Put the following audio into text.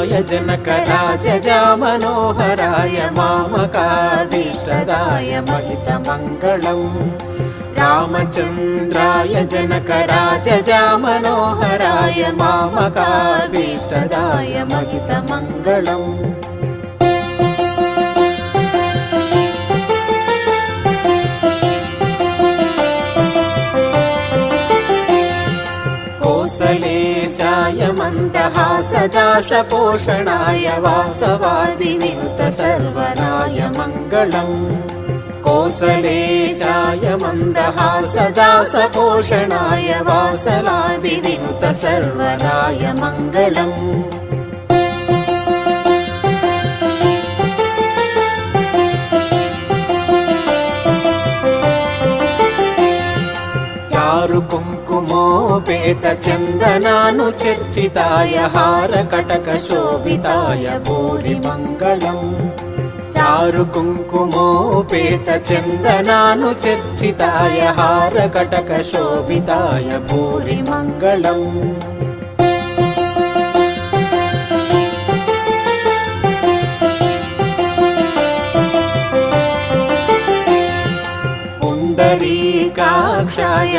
चन्द्राय जनकराजजामनोहराय मामकाभीष्टदाय महितमङ्गलम् रामचन्द्राय जनकराजजामनोहराय मामकाभीष्टदाय महितमङ्गलम् कौसलेशाय मन्दहासदाशपोषणाय वासवादिनिरुतसर्वराय मङ्गलम् कौसलेशाय मन्दहासदासपोषणाय वासवादिनिरुतसर्वराय मङ्गलम् कुङ्कुमोपेत चन्दनानुचर्चिताय हारकटकशोभिताय भूरिमङ्गलम् चारु कुङ्कुमोपेत चन्दनानुचर्चिताय हारकटकशोभिताय भूरिमङ्गलम् पुण्डरीकाक्षाय